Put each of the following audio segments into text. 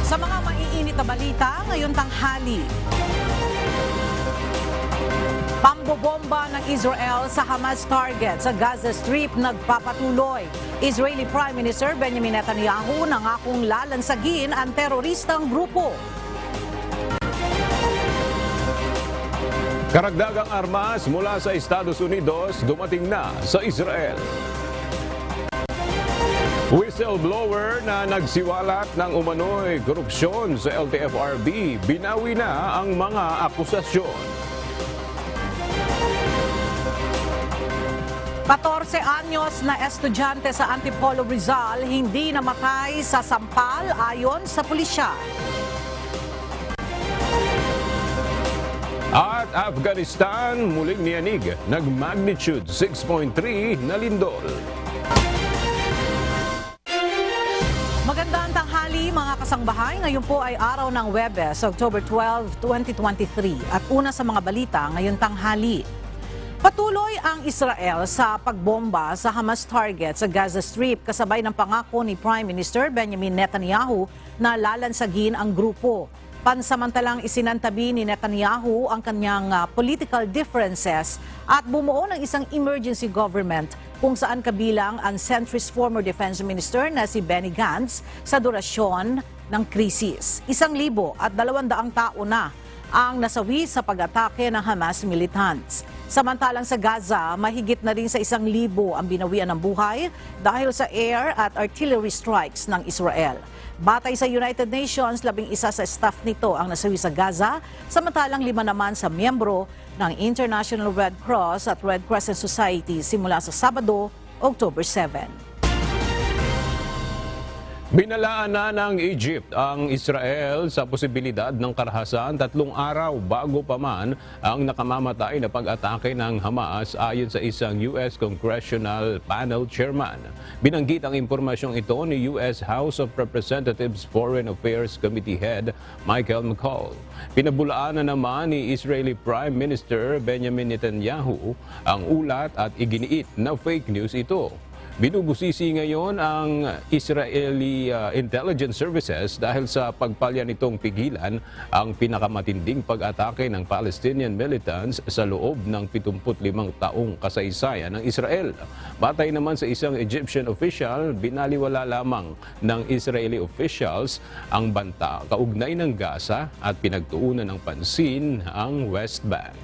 Sa mga maiinit na balita, ngayon tanghali. Pambobomba ng Israel sa Hamas target sa Gaza Strip nagpapatuloy. Israeli Prime Minister Benjamin Netanyahu nangakong lalansagin ang teroristang grupo. Karagdagang armas mula sa Estados Unidos dumating na sa Israel. Whistleblower na nagsiwalat ng umano'y korupsyon sa LTFRB, binawi na ang mga akusasyon. 14 anyos na estudyante sa Antipolo Rizal hindi namatay sa sampal ayon sa pulisya. At Afghanistan muling niyanig nag-magnitude 6.3 na lindol. Magandang tanghali mga kasangbahay. Ngayon po ay araw ng Huwebes, October 12, 2023. At una sa mga balita ngayong tanghali. Patuloy ang Israel sa pagbomba sa Hamas target sa Gaza Strip kasabay ng pangako ni Prime Minister Benjamin Netanyahu na lalansagin ang grupo. Pansamantalang isinantabi ni Netanyahu ang kanyang political differences at bumuo ng isang emergency government kung saan kabilang ang centrist former defense minister na si Benny Gantz sa durasyon ng krisis. 1,200 tao na ang nasawi sa pag-atake ng Hamas militants. Samantalang sa Gaza, mahigit na rin sa 1,000 ang binawian ng buhay dahil sa air at artillery strikes ng Israel. Batay sa United Nations, 11 sa staff nito ang nasawi sa Gaza, samantalang 5 naman sa miyembro ng International Red Cross at Red Crescent Society simula sa Sabado, October 7. Binalaan na ng Egypt ang Israel sa posibilidad ng karahasan 3 araw bago pa man ang nakamamatay na pag-atake ng Hamas ayon sa isang U.S. Congressional Panel Chairman. Binanggit ang impormasyong ito ni U.S. House of Representatives Foreign Affairs Committee Head Michael McCaul. Pinabulaan na naman ni Israeli Prime Minister Benjamin Netanyahu ang ulat at iginiit na fake news ito. Binubusisi ngayon ang Israeli Intelligence Services dahil sa pagpalya nitong pigilan ang pinakamatinding pag-atake ng Palestinian militants sa loob ng 75 taong kasaysayan ng Israel. Batay naman sa isang Egyptian official, binaliwala lamang ng Israeli officials ang banta kaugnay ng Gaza at pinagtuunan ng pansin ang West Bank.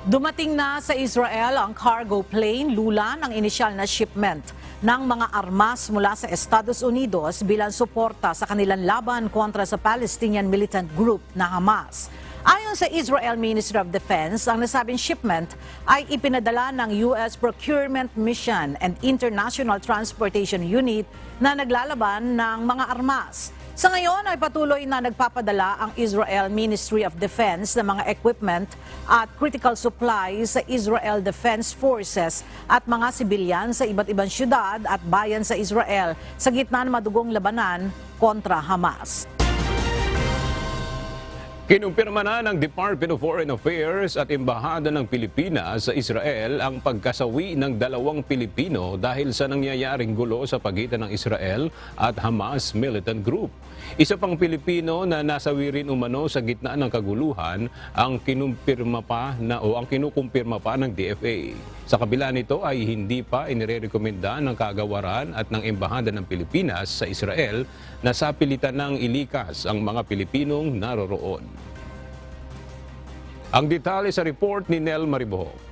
Dumating na sa Israel ang cargo plane lula ng inisyal na shipment ng mga armas mula sa Estados Unidos bilang suporta sa kanilang laban kontra sa Palestinian militant group na Hamas. Ayon sa Israel Ministry of Defense, ang nasabing shipment ay ipinadala ng U.S. Procurement Mission and International Transportation Unit na naglalaban ng mga armas. Sa ngayon ay patuloy na nagpapadala ang Israel Ministry of Defense ng mga equipment at critical supplies sa Israel Defense Forces at mga sibilyan sa iba't ibang syudad at bayan sa Israel sa gitna ng madugong labanan kontra Hamas. Kinumpirma na ng Department of Foreign Affairs at Embahada ng Pilipinas sa Israel ang pagkasawi ng 2 Pilipino dahil sa nangyayaring gulo sa pagitan ng Israel at Hamas militant group. Isa pang Pilipino na nasawi rin umano sa gitna ng kaguluhan ang kinumpirma pa ng DFA. Sa kabila nito ay hindi pa inirekomenda ng kagawaran at ng Embahada ng Pilipinas sa Israel na sapilitan ng ilikas ang mga Pilipinong naroroon. Ang detalye sa report ni Nel Maribohok.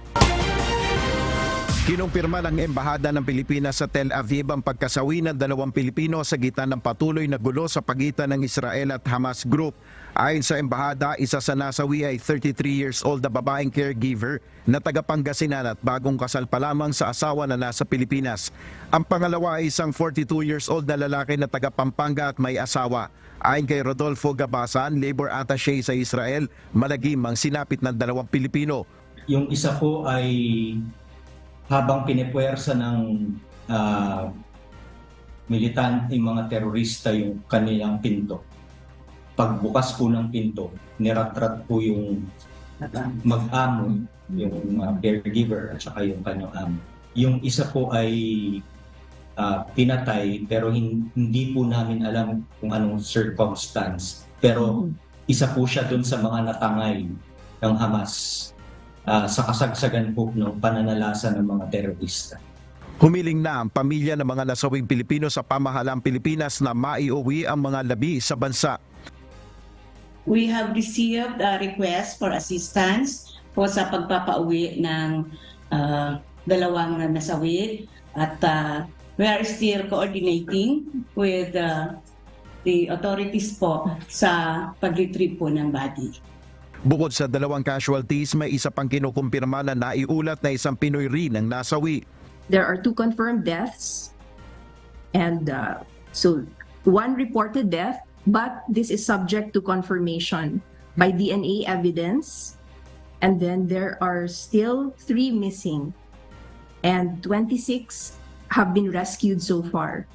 Kinumpirma ng Embahada ng Pilipinas sa Tel Aviv ang pagkasawi ng 2 Pilipino sa gitna ng patuloy na gulo sa pagitan ng Israel at Hamas Group. Ayon sa Embahada, isa sa nasawi ay 33 years old na babaeng caregiver na taga Pangasinan at bagong kasal pa lamang sa asawa na nasa Pilipinas. Ang pangalawa ay isang 42 years old na lalaki na taga Pampanga at may asawa. Ayon kay Rodolfo Gabasan, labor attaché sa Israel, malagim ang sinapit ng 2 Pilipino. Yung isa po ay habang pinipuwersa ng militante, mga terorista yung kanilang pinto. Pagbukas po ng pinto, niratrat po yung mag-amo, yung caregiver at saka yung kanyang amo. Yung isa po ay pinatay pero hindi po namin alam kung anong circumstance. Pero isa po siya dun sa mga natangay ng Hamas sa kasagsagan po ng pananalasa ng mga terorista. Humiling na ang pamilya ng mga nasawing Pilipino sa pamahalaang Pilipinas na maiuwi ang mga labi sa bansa. We have received a request for assistance po sa pagpapauwi ng dalawang nasawi at we are still coordinating with the authorities po sa pag-retrieve po ng body. Bukod sa dalawang casualties, may isa pang kinukumpirma na naiulat na isang Pinoy rin ang nasawi. There are 2 confirmed deaths, and so 1 reported death, but this is subject to confirmation by DNA evidence. And then there are still 3 missing, and 26 have been rescued so far.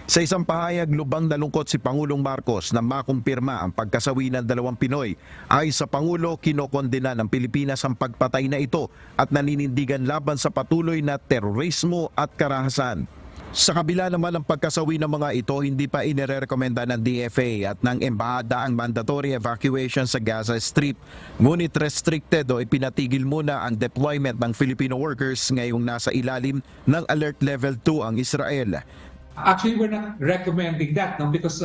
Sa isang pahayag, lubang nalungkot si Pangulong Marcos na makumpirma ang pagkasawi ng 2 Pinoy. Ay sa Pangulo, kinokondena ng Pilipinas ang pagpatay na ito at naninindigan laban sa patuloy na terorismo at karahasan. Sa kabila naman ng pagkasawi ng mga ito, hindi pa inirekomenda ng DFA at ng Embahada ang mandatory evacuation sa Gaza Strip. Ngunit restricted o ipinatigil muna ang deployment ng Filipino workers ngayong nasa ilalim ng Alert Level 2 ang Israel. Actually, we're not recommending that, no, because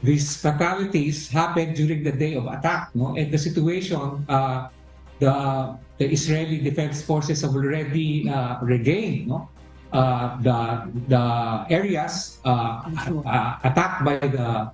these fatalities happened during the day of attack, no, and the situation, the Israeli Defense Forces have already regained, no, the areas attacked by the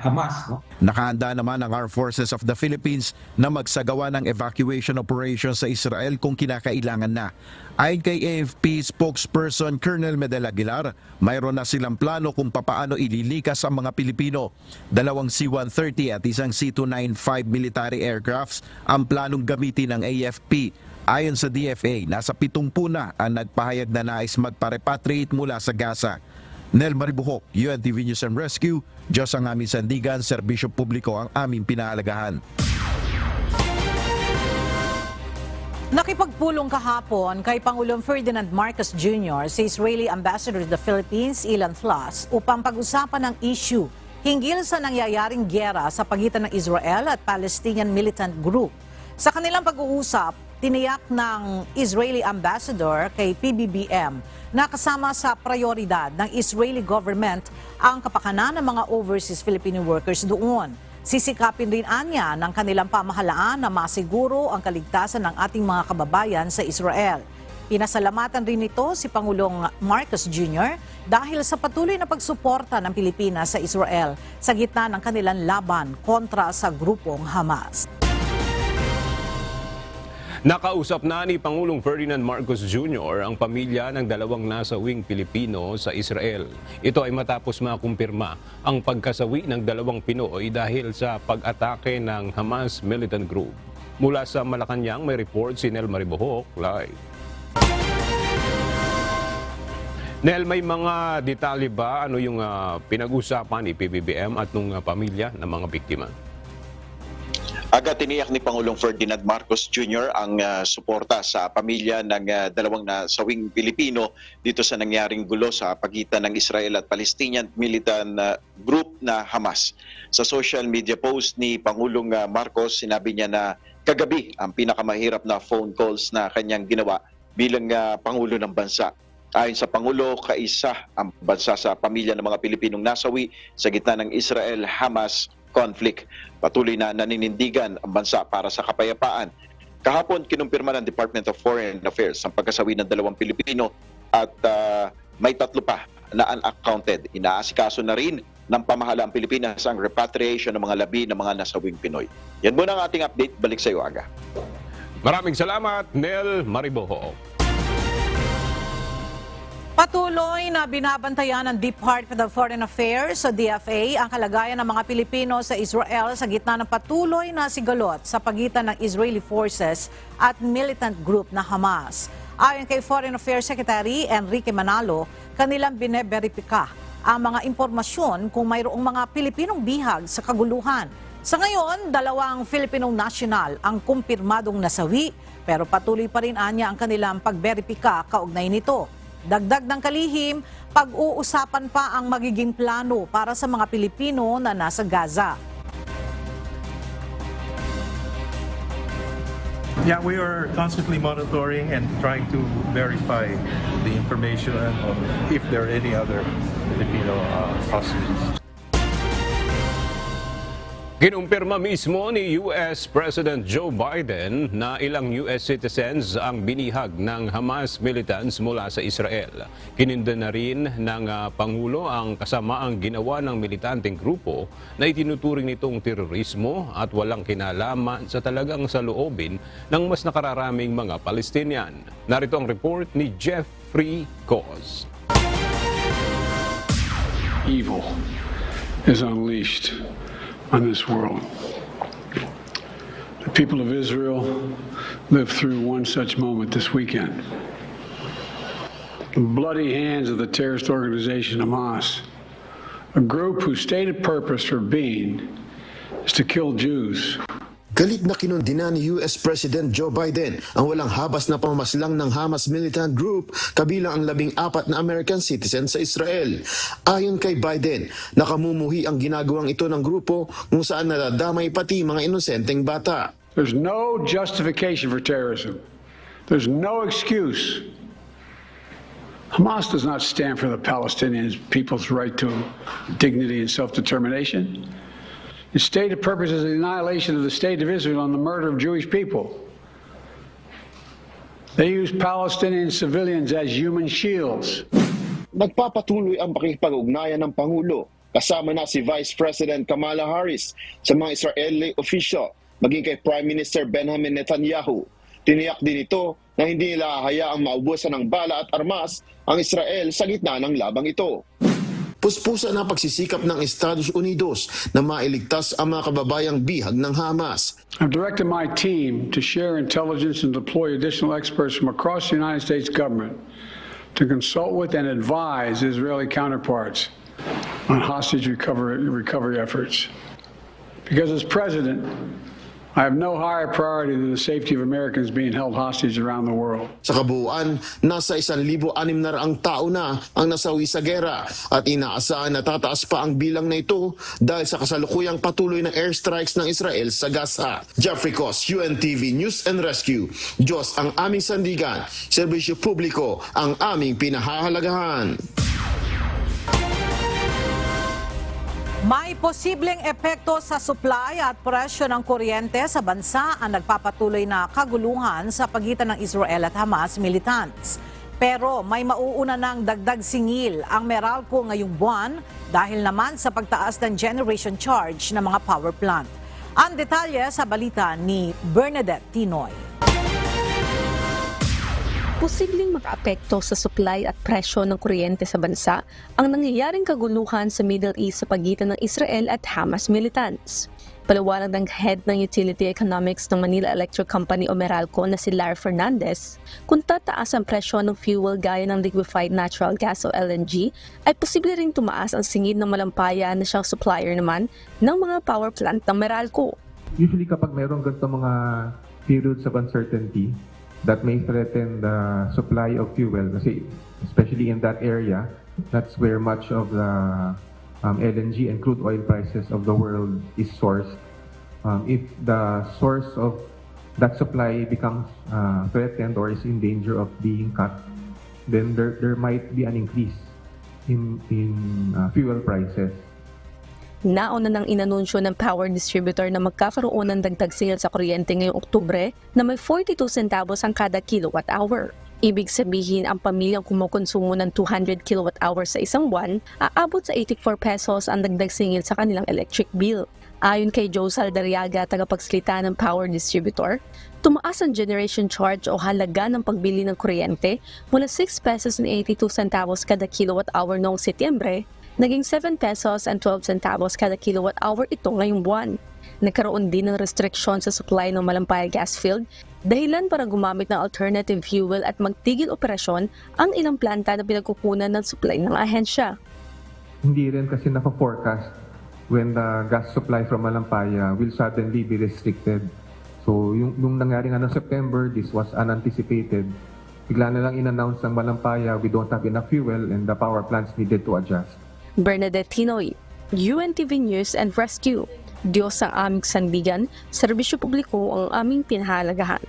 Hamas, no. Nakahanda naman ang Armed Forces of the Philippines na magsagawa ng evacuation operation sa Israel kung kinakailangan na. Ayon kay AFP spokesperson Colonel Medel Aguilar, mayroon na silang plano kung papaano ililikas ang mga Pilipino. 2 C-130 at isang C-295 military aircrafts ang planong gamitin ng AFP. Ayon sa DFA, nasa 70 na ang nagpahayag na nais magpa-repatriate mula sa Gaza. Nel Maribuhok, UNTV News and Rescue. Diyos ang aming sandigan, serbisyo publiko ang aming pinahalagahan. Nakipagpulong kahapon kay Pangulong Ferdinand Marcos Jr. si Israeli Ambassador to the Philippines, Ilan Flas, upang pag-usapan ang issue hinggil sa nangyayaring gyera sa pagitan ng Israel at Palestinian militant group. Sa kanilang pag-uusap, tiniyak ng Israeli Ambassador kay PBBM na kasama sa prioridad ng Israeli government ang kapakanan ng mga overseas Filipino workers doon. Sisikapin rin anya ng kanilang pamahalaan na masiguro ang kaligtasan ng ating mga kababayan sa Israel. Pinasalamatan rin ito si Pangulong Marcos Jr. dahil sa patuloy na pagsuporta ng Pilipinas sa Israel sa gitna ng kanilang laban kontra sa grupong Hamas. Nakausap na ni Pangulong Ferdinand Marcos Jr. ang pamilya ng 2 nasawing Pilipino sa Israel. Ito ay matapos makumpirma ang pagkasawi ng 2 Pinoy dahil sa pag-atake ng Hamas militant group. Mula sa Malacanang, may report si Nel Maribuhok live. Nel, may mga detalye ba? Ano yung pinag-usapan ni PBBM at ng pamilya ng mga biktima? Agad tiniyak ni Pangulong Ferdinand Marcos Jr. ang suporta sa pamilya ng 2 nasawing Pilipino dito sa nangyaring gulo sa pagitan ng Israel at Palestinian militant group na Hamas. Sa social media post ni Pangulong Marcos, sinabi niya na kagabi ang pinakamahirap na phone calls na kanyang ginawa bilang Pangulo ng bansa. Ayon sa Pangulo, kaisa ang bansa sa pamilya ng mga Pilipinong nasawi sa gitna ng Israel-Hamas conflict. Patuloy na naninindigan ang bansa para sa kapayapaan. Kahapon, kinumpirma ng Department of Foreign Affairs ang pagkasawi ng 2 Pilipino at may 3 pa na unaccounted. Inaasikaso na rin ng pamahalaang Pilipinas ang repatriation ng mga labi ng mga nasawing Pinoy. Yan muna ang ating update. Balik sa iyo, Aga. Maraming salamat, Nel Maribuhok. Patuloy na binabantayan ng Department of Foreign Affairs o DFA ang kalagayan ng mga Pilipino sa Israel sa gitna ng patuloy na sigalot sa pagitan ng Israeli forces at militant group na Hamas. Ayon kay Foreign Affairs Secretary Enrique Manalo, kanilang bineberipika ang mga impormasyon kung mayroong mga Pilipinong bihag sa kaguluhan. Sa ngayon, 2 Filipinong nasyonal ang kumpirmadong nasawi, pero patuloy pa rin anya ang kanilang pagberipika kaugnay nito. Dagdag ng kalihim, pag-uusapan pa ang magiging plano para sa mga Pilipino na nasa Gaza. Yeah, we are constantly monitoring and trying to verify the information of if there are any other Filipino hostages. Kinumpirma mismo ni US President Joe Biden na ilang US citizens ang binihag ng Hamas militants mula sa Israel. Kininda na rin ng Pangulo ang kasamaang ginawa ng militanteng grupo na itinuturing nitong terorismo at walang kinalaman sa talagang saloobin ng mas nakararaming mga Palestinian. Narito ang report ni Jeffrey Cos. Evil is unleashed on this world. The people of Israel lived through one such moment this weekend. The bloody hands of the terrorist organization Hamas, a group whose stated purpose for being is to kill Jews. Galit na kinundina ni US President Joe Biden ang walang habas na pamamaslang ng Hamas militant group kabilang ang 14 na American citizens sa Israel. Ayon kay Biden, nakamumuhi ang ginagawang ito ng grupo kung saan nadadamay pati mga inosenteng bata. There's no justification for terrorism. There's no excuse. Hamas does not stand for the Palestinian people's right to dignity and self-determination. Its stated purpose is the annihilation of the state of Israel and the murder of Jewish people. They use Palestinian civilians as human shields. Nagpapatuloy ang pakikipag-ugnayan ng Pangulo kasama na si Vice President Kamala Harris sa mga Israeli official maging kay Prime Minister Benjamin Netanyahu. Tiniyak din ito na hindi nila hayaang maubusan ng bala at armas ang Israel sa gitna ng labang ito. Puspusan ang pagsisikap ng Estados Unidos na mailigtas ang mga kababayang bihag ng Hamas. I've directed my team to share intelligence and deploy additional experts from across the United States government to consult with and advise Israeli counterparts on hostage recovery efforts. Because as president, I have no higher priority than the safety of Americans being held hostage around the world. Sa kabuuan, nasa 1,600 tao na ang nasawi sa gera at inaasahan na tataas pa ang bilang na ito dahil sa kasalukuyang patuloy na airstrikes ng Israel sa Gaza. Jeffrey Cos, UNTV News and Rescue. Diyos ang aming sandigan, serbisyo publiko ang aming pinahahalagahan. May posibleng epekto sa supply at presyo ng kuryente sa bansa ang nagpapatuloy na kaguluhan sa pagitan ng Israel at Hamas militants. Pero may mauuna ng dagdag singil ang Meralco ngayong buwan dahil naman sa pagtaas ng generation charge ng mga power plant. Ang detalye sa balita ni Bernadette Tinoy. Posibleng makaapekto sa supply at presyo ng kuryente sa bansa ang nangyayaring kaguluhan sa Middle East sa pagitan ng Israel at Hamas militants. Paliwanag ng head ng Utility Economics ng Manila Electric Company o Meralco na si Lar Fernandez, kung tataas ang presyo ng fuel gaya ng liquefied natural gas o LNG, ay posible ring tumaas ang singid ng Malampaya na siyang supplier naman ng mga power plant ng Meralco. Usually kapag mayroong ganito mga periods of uncertainty, that may threaten the supply of fuel kasi especially in that area, that's where much of the LNG and crude oil prices of the world is sourced. If the source of that supply becomes threatened or is in danger of being cut, then there might be an increase in fuel prices. Nauna nang inanunsyo ng power distributor na magkakaroon ng dagdag sale sa kuryente ngayong Oktubre na may 42 centavos ang kada kilowatt hour. Ibig sabihin ang pamilyang kumukonsumo ng 200 kilowatt hour sa isang buwan, aabot sa 84 pesos ang dagdag singil sa kanilang electric bill. Ayon kay Joe Saldariaga, tagapagsalita ng power distributor, tumaas ang generation charge o halaga ng pagbili ng kuryente mula 6 pesos and 82 centavos kada kilowatt hour noong Setyembre, naging 7 pesos and 12 centavos kada kilowatt hour ito ngayong buwan. Nagkaroon din ng restriksyon sa supply ng Malampaya gas field, dahilan para gumamit ng alternative fuel at magtigil operasyon ang ilang planta na pinagkukunan ng supply ng ahensya. Hindi rin kasi naka-forecast when the gas supply from Malampaya will suddenly be restricted. So yung nangyari nga noong September, this was unanticipated. bigla na lang in-announce ng Malampaya, we don't have enough fuel and the power plants needed to adjust. Bernadette Tinoy, UNTV News and Rescue. Diyos ang aming sandigan, serbisyo publiko ang aming pinahalagahan.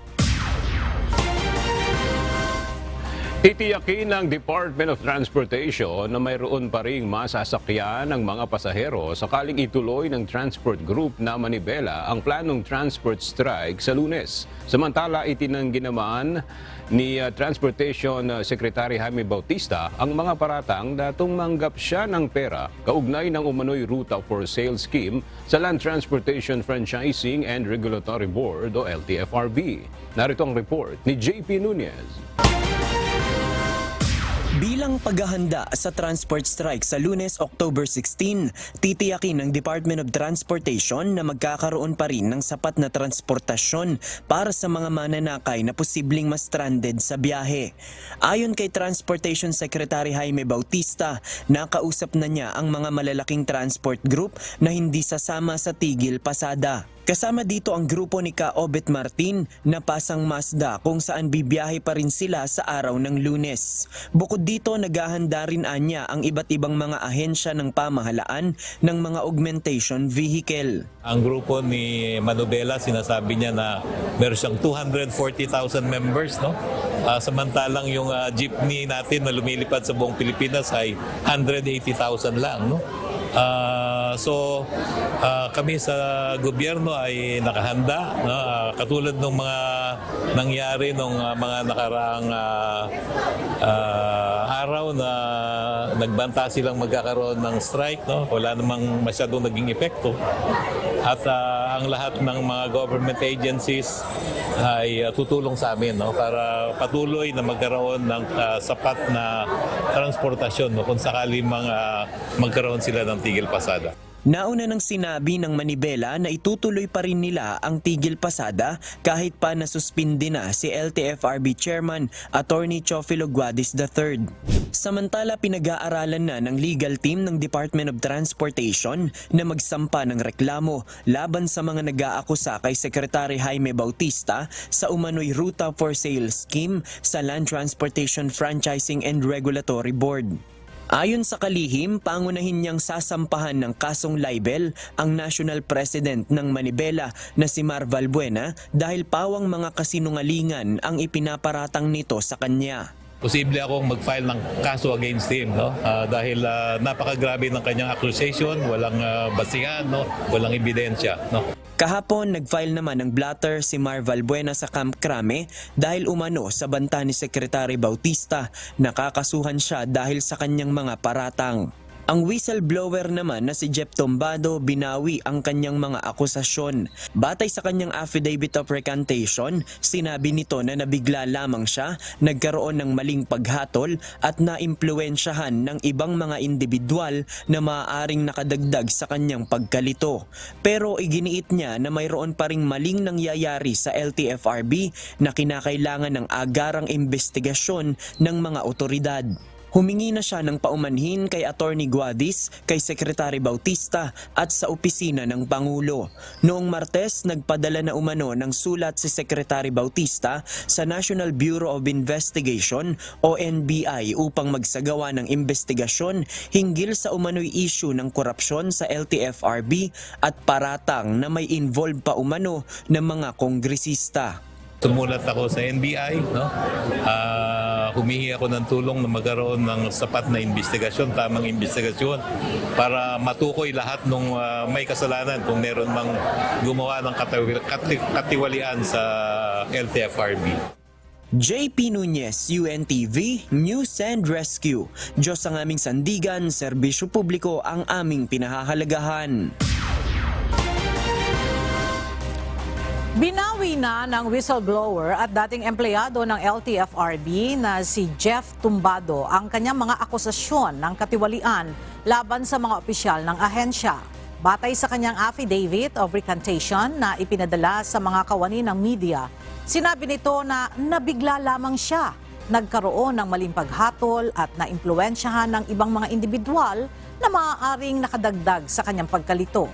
Titiyakin ng Department of Transportation na mayroon pa ring masasakyan ng mga pasahero sakaling ituloy ng transport group na Manibela ang planong transport strike sa Lunes. Samantala, itinanggi naman ni Transportation Secretary Jaime Bautista ang mga paratang na tumanggap siya ng pera kaugnay ng umano'y Ruta for Sale scheme sa Land Transportation Franchising and Regulatory Board o LTFRB. Narito ang report ni JP Nunez. Bilang paghahanda sa transport strike sa Lunes, October 16, titiyakin ng Department of Transportation na magkakaroon pa rin ng sapat na transportasyon para sa mga mananakay na posibleng ma-stranded sa biyahe. Ayon kay Transportation Secretary Jaime Bautista, nakausap na niya ang mga malalaking transport group na hindi sasama sa tigil pasada. Kasama dito ang grupo ni Ka Obet Martin na pasang Mazda kung saan bibiyahe pa rin sila sa araw ng Lunes. Bukod dito, naghahanda rin anya ang iba't ibang mga ahensya ng pamahalaan ng mga augmentation vehicle. Ang grupo ni Manobela, sinasabi niya na meron siyang 240,000 members, no? Samantalang yung jeepney natin na lumilipad sa buong Pilipinas ay 180,000 lang, no? So kami sa gobyerno ay nakahanda, no? Katulad ng mga nangyari nung mga nakaraang araw na nagbanta silang magkakaroon ng strike, no? Wala namang masyadong naging epekto. At ang lahat ng mga government agencies ay tutulong sa amin, no? Para patuloy na magkaroon ng sapat na transportasyon, no? Kung sakali magkaroon sila ng tigil pasada. Nauna nang sinabi ng Manibela na itutuloy pa rin nila ang tigil pasada kahit pa nasuspindi na si LTFRB Chairman Attorney Chofilo Guadis III. Samantala, pinag-aaralan na ng legal team ng Department of Transportation na magsampa ng reklamo laban sa mga nag-aakusa kay Secretary Jaime Bautista sa umano'y Ruta for Sale scheme sa Land Transportation Franchising and Regulatory Board. Ayon sa kalihim, pangunahin niyang sasampahan ng kasong libel ang National President ng Manibela na si Mar Valbuena dahil pawang mga kasinungalingan ang ipinaparatang nito sa kanya. Posible akong mag-file ng kaso against him, no? Dahil napakagrabe ng kanyang accusation, walang basihan, no? Walang ebidensya, no? Kahapon, nag-file naman ng blatter si Mar Valbuena sa Camp Crame dahil umano sa banta ni Secretary Bautista. Nakakasuhan siya dahil sa kanyang mga paratang. Ang whistleblower naman na si Jeff Tombado binawi ang kanyang mga akusasyon. Batay sa kanyang affidavit of recantation, sinabi nito na nabigla lamang siya, nagkaroon ng maling paghatol at naimpluwensyahan ng ibang mga individual na maaaring nakadagdag sa kanyang pagkalito. Pero iginiit niya na mayroon pa ring maling nangyayari sa LTFRB na kinakailangan ng agarang investigasyon ng mga otoridad. Humingi na siya ng paumanhin kay Attorney Guadis, kay Secretary Bautista at sa opisina ng Pangulo. Noong Martes, nagpadala na umano ng sulat si Secretary Bautista sa National Bureau of Investigation o NBI upang magsagawa ng investigasyon hinggil sa umano'y issue ng korupsyon sa LTFRB at paratang na may involved pa umano ng mga kongresista. Tumulat ako sa NBI, no? Humingi ako ng tulong na magkaroon ng sapat na investigasyon, tamang investigasyon para matukoy lahat ng may kasalanan kung meron mang gumawa ng katiwalian sa LTFRB. JP Nunez, UNTV, News and Rescue. Diyos ang aming sandigan, serbisyo publiko ang aming pinahahalagahan. Binawi na ng whistleblower at dating empleyado ng LTFRB na si Jeff Tumbado ang kanyang mga akusasyon ng katiwalian laban sa mga opisyal ng ahensya. Batay sa kanyang affidavit of recantation na ipinadala sa mga kawani ng media, sinabi nito na nabigla lamang siya, nagkaroon ng maling paghatol at naimpluwensyahan ng ibang mga individual na maaaring nakadagdag sa kanyang pagkalito.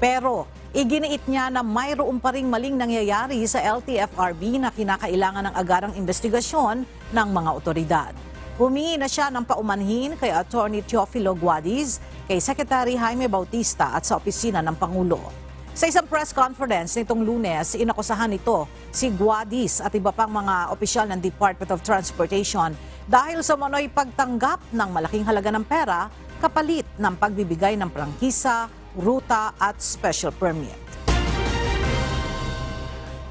Pero iginiit niya na mayroon pa ring maling nangyayari sa LTFRB na kinakailangan ng agarang investigasyon ng mga otoridad. Humingi na siya ng paumanhin kay Attorney Teofilo Guadiz, kay Secretary Jaime Bautista at sa opisina ng Pangulo. Sa isang press conference nitong Lunes, inakusahan nito si Guadiz at iba pang mga opisyal ng Department of Transportation dahil sa manoy pagtanggap ng malaking halaga ng pera kapalit ng pagbibigay ng prangkisa, ruta at special permit.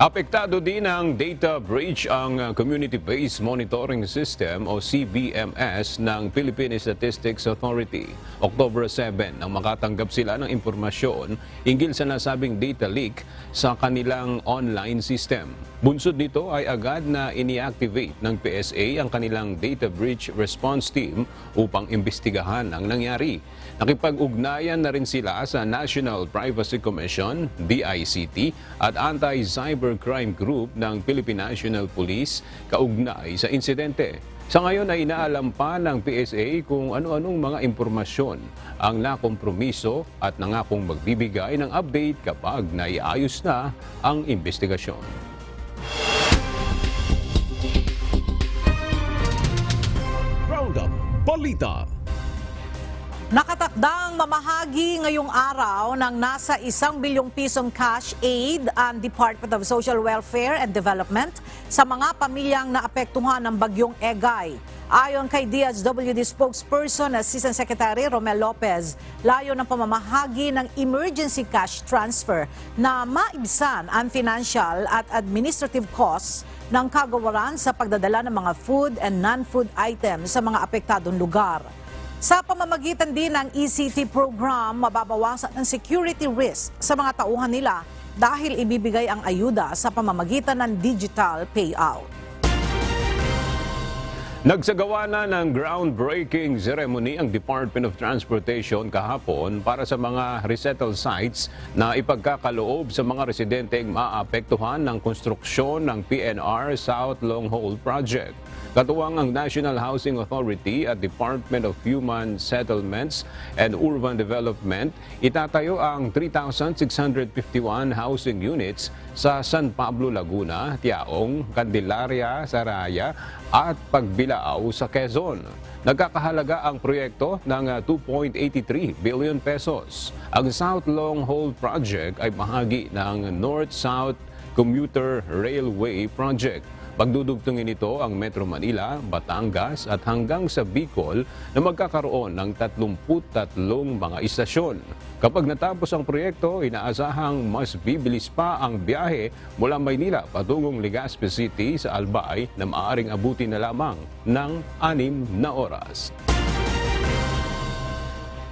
Apektado din ng data breach ang Community-Based Monitoring System o CBMS ng Philippine Statistics Authority. October 7 nang makatanggap sila ng impormasyon hinggil sa nasabing data leak sa kanilang online system. Bunsod nito ay agad na ini-activate ng PSA ang kanilang data breach response team upang imbestigahan ang nangyari. Nakipag-ugnayan na rin sila sa National Privacy Commission, DICT at Anti-Cybercrime Group ng Philippine National Police kaugnay sa insidente. Sa ngayon ay inaalam pa ng PSA kung ano-anong mga impormasyon ang nakompromiso at nangakong magbibigay ng update kapag naiayos na ang investigasyon. Roundup Balita. Nakatakdang mamahagi ngayong araw ng nasa 1 bilyong pisong cash aid ang Department of Social Welfare and Development sa mga pamilyang naapektuhan ng bagyong Egay. Ayon kay DSWD spokesperson Assistant Secretary Romel Lopez, layo ng pamamahagi ng emergency cash transfer na maibsan ang financial at administrative costs ng kagawaran sa pagdadala ng mga food and non-food items sa mga apektadong lugar. Sa pamamagitan din ng ECT program, mababawasan ang security risk sa mga tauhan nila dahil ibibigay ang ayuda sa pamamagitan ng digital payout. Nagsagawa na ng groundbreaking ceremony ang Department of Transportation kahapon para sa mga resettle sites na ipagkakaloob sa mga residenteng maapektuhan ng konstruksyon ng PNR South Long Haul Project. Katuwang ang National Housing Authority at Department of Human Settlements and Urban Development, itatayo ang 3,651 housing units sa San Pablo, Laguna, Tiaong, Candelaria, Saraya at Pagbilao sa Quezon. Nagkakahalaga ang proyekto ng 2.83 billion pesos. Ang South Long Haul Project ay bahagi ng North-South Commuter Railway Project. Pagdudugtungin ito ang Metro Manila, Batangas at hanggang sa Bicol na magkakaroon ng 33 mga istasyon. Kapag natapos ang proyekto, inaasahang mas bibilis pa ang biyahe mula Maynila patungong Legazpi City sa Albay na maaaring abutin na lamang ng 6 na oras.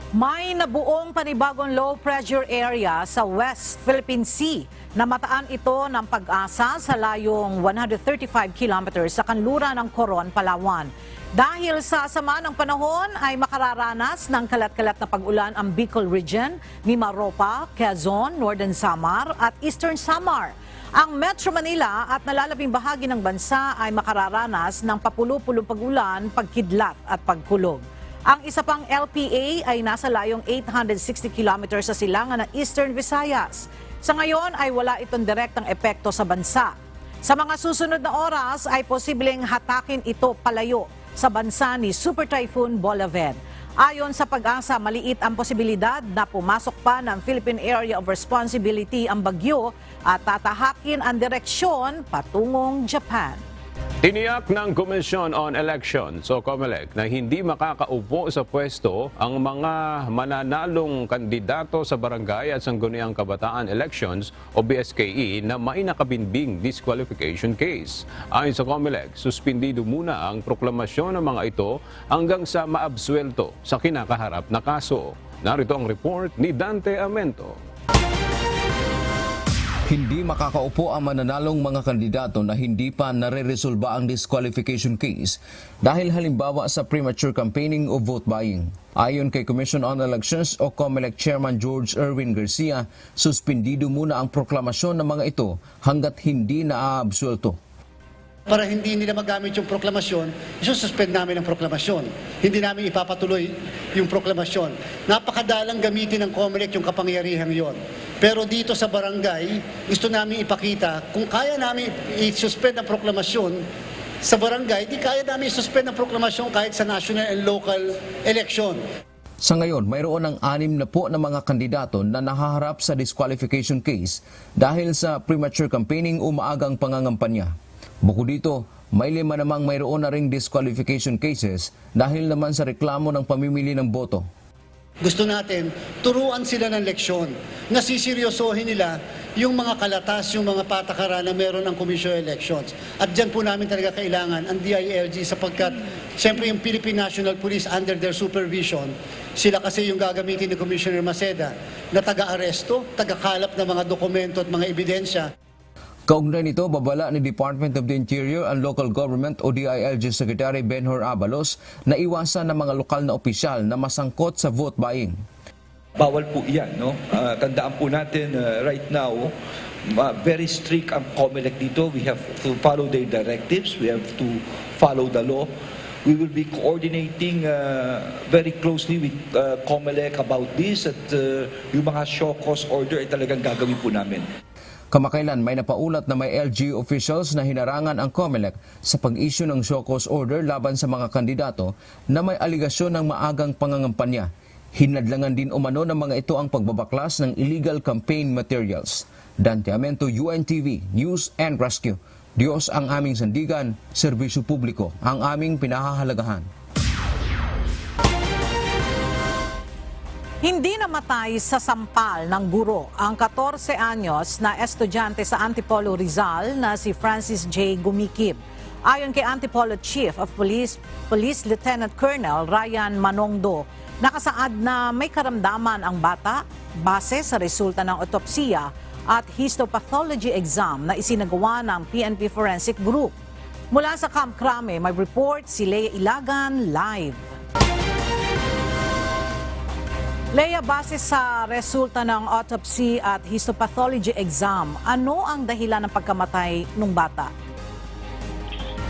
May nabuong panibagong low pressure area sa West Philippine Sea. Namataan ito ng Pag-asa sa layong 135 kilometers sa kanluran ng Coron, Palawan. Dahil sa sama ng panahon ay makararanas ng kalat-kalat na pag-ulan ang Bicol Region, Mimaropa, Quezon, Northern Samar at Eastern Samar. Ang Metro Manila at nalalabing bahagi ng bansa ay makararanas ng papulo-pulong pag-ulan, pagkidlat at pagkulog. Ang isa pang LPA ay nasa layong 860 kilometers sa silangan ng Eastern Visayas. Sa ngayon ay wala itong direktang epekto sa bansa. Sa mga susunod na oras ay posibleng hatakin ito palayo sa bansa ni Super Typhoon Bolaven. Ayon sa Pag-asa, maliit ang posibilidad na pumasok pa ng Philippine Area of Responsibility ang bagyo at tatahakin ang direksyon patungong Japan. Tiniyak ng Commission on Elections o COMELEC na hindi makakaupo sa pwesto ang mga mananalong kandidato sa barangay at sangguniang kabataan elections o BSKE na may nakabinbing disqualification case. Ayon sa COMELEC, suspindido muna ang proklamasyon ng mga ito hanggang sa maabsuelto sa kinakaharap na kaso. Narito ang report ni Dante Amento. Hindi makakaupo ang mananalong mga kandidato na hindi pa nare-resolba ang disqualification case dahil halimbawa sa premature campaigning o vote buying. Ayon kay Commission on Elections o COMELEC Chairman George Erwin Garcia, suspindido muna ang proklamasyon ng mga ito hanggat hindi naaabsuelto. Para hindi nila magamit yung proklamasyon, isususpend namin ang proklamasyon. Hindi namin ipapatuloy yung proklamasyon. Napakadalang gamitin ng COMELEC yung kapangyarihang yon. Pero dito sa barangay, gusto namin ipakita, kung kaya namin i-suspend ang proklamasyon, sa barangay, di kaya namin suspend ang proklamasyon kahit sa national and local election. Sa ngayon, mayroon ng 6 na po na mga kandidato na nahaharap sa disqualification case dahil sa premature campaigning o maagang pangangampanya. Bukod dito, may 5 namang mayroon na ring disqualification cases dahil naman sa reklamo ng pamimili ng boto. Gusto natin, turuan sila ng leksyon, na siseryosohin nila yung mga kalatas, yung mga patakaran na meron ng Commission on Elections. At dyan po namin talaga kailangan ang DILG sapagkat siyempre yung Philippine National Police under their supervision, sila kasi yung gagamitin ni Commissioner Maceda na taga-aresto, taga-kalap ng mga dokumento at mga ebidensya. Kaugnay nito, babala ni Department of the Interior and Local Government o DILG Secretary Benhur Abalos na iwasan ng mga lokal na opisyal na masangkot sa vote buying. Bawal po iyan, no? Tandaan po natin right now, very strict ang COMELEC dito. We have to follow their directives. We have to follow the law. We will be coordinating very closely with COMELEC about this at yung mga show cause order ay talagang gagawin po namin. Kamakailan may napaulat na may LG officials na hinarangan ang COMELEC sa pag-issue ng show cause order laban sa mga kandidato na may aligasyon ng maagang pangangampanya. Hinadlangan din umano ng mga ito ang pagbabaklas ng illegal campaign materials. Dante Amento, UNTV, News and Rescue. Diyos ang aming sandigan, serbisyo publiko ang aming pinahahalagahan. Hindi namatay sa sampal ng guro ang 14 anyos na estudyante sa Antipolo, Rizal na si Francis J. Gumikib. Ayon kay Antipolo Chief of Police Lieutenant Colonel Ryan Manongdo, nakasaad na may karamdaman ang bata base sa resulta ng otopsiya at histopathology exam na isinagawa ng PNP Forensic Group. Mula sa Camp Crame, may report si Leia Ilagan live. Leia, base sa resulta ng autopsy at histopathology exam, ano ang dahilan ng pagkamatay ng bata?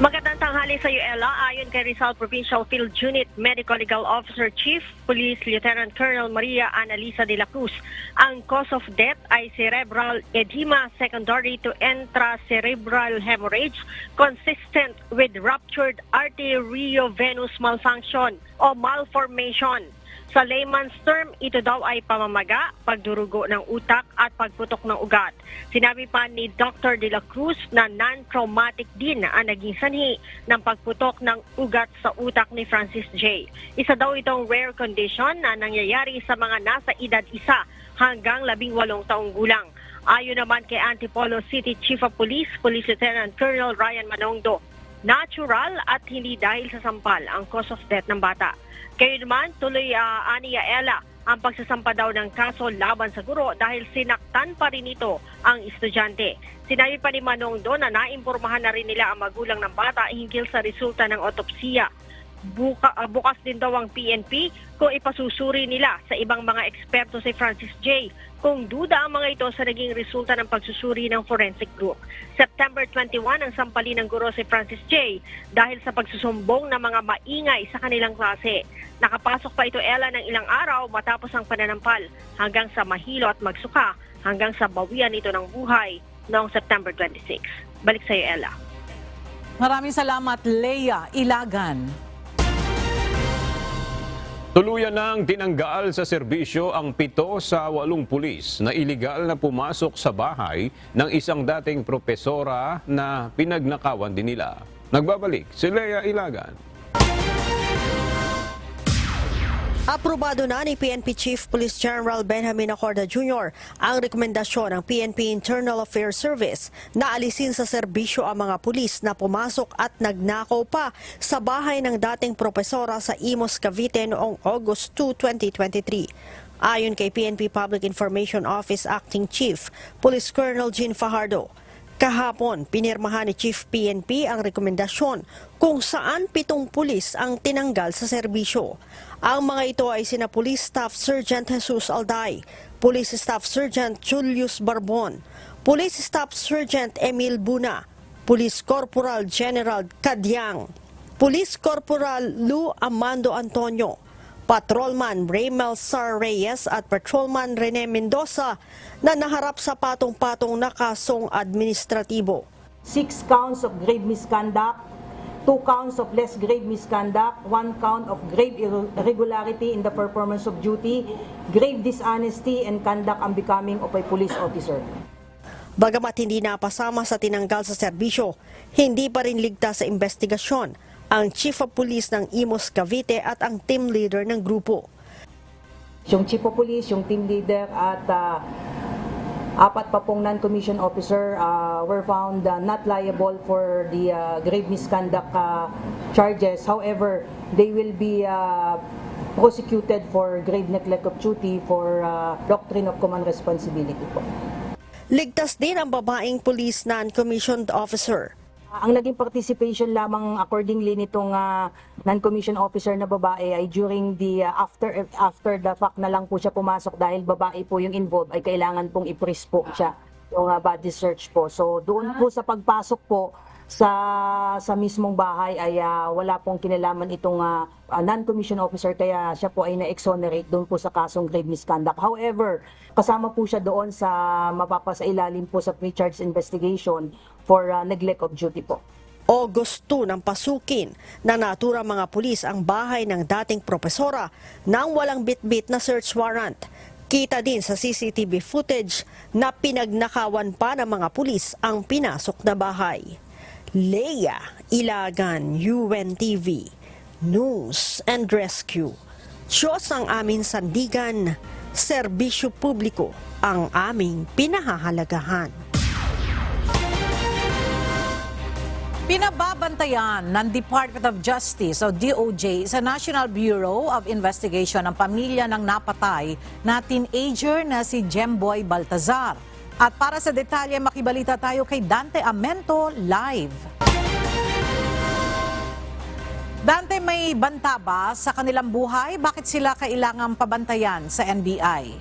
Magandang tanghali sa iyo, Ella. Ayon kay Rizal Provincial Field Unit Medical Legal Officer Chief Police Lieutenant Colonel Maria Analisa de la Cruz, ang cause of death ay cerebral edema secondary to intracerebral hemorrhage consistent with ruptured arteriovenous malfunction o malformation. Sa layman's term, ito daw ay pamamaga, pagdurugo ng utak at pagputok ng ugat. Sinabi pa ni Dr. De La Cruz na non-traumatic din ang naging sanhi ng pagputok ng ugat sa utak ni Francis J. Isa daw itong rare condition na nangyayari sa mga nasa edad 1 hanggang 18 taong gulang. Ayon naman kay Antipolo City Chief of Police, Police Lieutenant Colonel Ryan Manongdo, natural at hindi dahil sa sampal ang cause of death ng bata. Kayo naman, tuloy aniya Ella ang pagsasampa daw ng kaso laban sa guro dahil sinaktan pa rin ito ang estudyante. Sinabi pa ni Manongdo na naimpormahan na rin nila ang magulang ng bata hinggil sa resulta ng otopsiya. Bukas din daw ang PNP kung ipasusuri nila sa ibang mga eksperto si Francis J. kung duda ang mga ito sa naging resulta ng pagsusuri ng forensic group. September 21 ang sampali ng guro si Francis J. dahil sa pagsusumbong ng mga maingay sa kanilang klase. Nakapasok pa ito Ella ng ilang araw matapos ang pananampal hanggang sa mahilo at magsuka hanggang sa bawian ito ng buhay noong September 26. Balik sa iyo Ella. Maraming salamat Leia Ilagan. Tuluyan nang tinanggal sa serbisyo ang 7 sa 8 pulis na iligal na pumasok sa bahay ng isang dating propesora na pinagnakawan din nila. Nagbabalik si Leia Ilagan. Aprobado na ni PNP Chief Police General Benjamin Acorda Jr. ang rekomendasyon ng PNP Internal Affairs Service na alisin sa serbisyo ang mga pulis na pumasok at nagnakaw pa sa bahay ng dating propesora sa Imus, Cavite noong August 2, 2023. Ayon kay PNP Public Information Office Acting Chief Police Colonel Jean Fajardo, kahapon, pinirmahan ni Chief PNP ang rekomendasyon kung saan 7 pulis ang tinanggal sa serbisyo. Ang mga ito ay sina Police Staff Sergeant Jesus Alday, Police Staff Sergeant Julius Barbon, Police Staff Sergeant Emil Buna, Police Corporal General Cadyang, Police Corporal Lou Amando Antonio, Patrolman Raymel Sar Reyes at Patrolman Rene Mendoza na naharap sa patong-patong na kasong administratibo. 6 counts of grave misconduct 2 counts of less grave misconduct, 1 count of grave irregularity in the performance of duty, grave dishonesty, and conduct unbecoming of a police officer. Bagamat hindi napasama sa tinanggal sa serbisyo, hindi pa rin ligtas sa investigasyon ang Chief of Police ng Imus Cavite at ang team leader ng grupo. Yung Chief of Police, yung team leader at 4 pa pong non-commissioned officer were found not liable for the grave misconduct charges. However, they will be prosecuted for grave neglect of duty for doctrine of command responsibility po. Ligtas din ang babaeng police non-commissioned officer. Ang naging participation lamang accordingly nitong non-commissioned officer na babae ay during the after the fact na lang po siya pumasok dahil babae po yung involved ay kailangan pong i-freeze po siya yung body search po. So doon po sa pagpasok po sa mismong bahay ay wala pong kinalaman itong non-commissioned officer kaya siya po ay na-exonerate doon po sa kasong grave misconduct. However, kasama po siya doon sa mapapasailalim po sa pre-charge investigation for neglect of duty po. August 2 nang pasukin na naturang mga pulis ang bahay ng dating propesora nang walang bitbit na search warrant. Kita din sa CCTV footage na pinagnakawan pa ng mga pulis ang pinasok na bahay. Leia Ilagan, UNTV, News and Rescue. Diyos ang aming sandigan, serbisyo publiko ang aming pinahahalagahan. Pinababantayan ng Department of Justice o DOJ sa National Bureau of Investigation ang pamilya ng napatay na teenager na si Jemboy Baltazar. At para sa detalye, makibalita tayo kay Dante Amento live. Dante, may banta ba sa kanilang buhay? Bakit sila kailangang pabantayan sa NBI?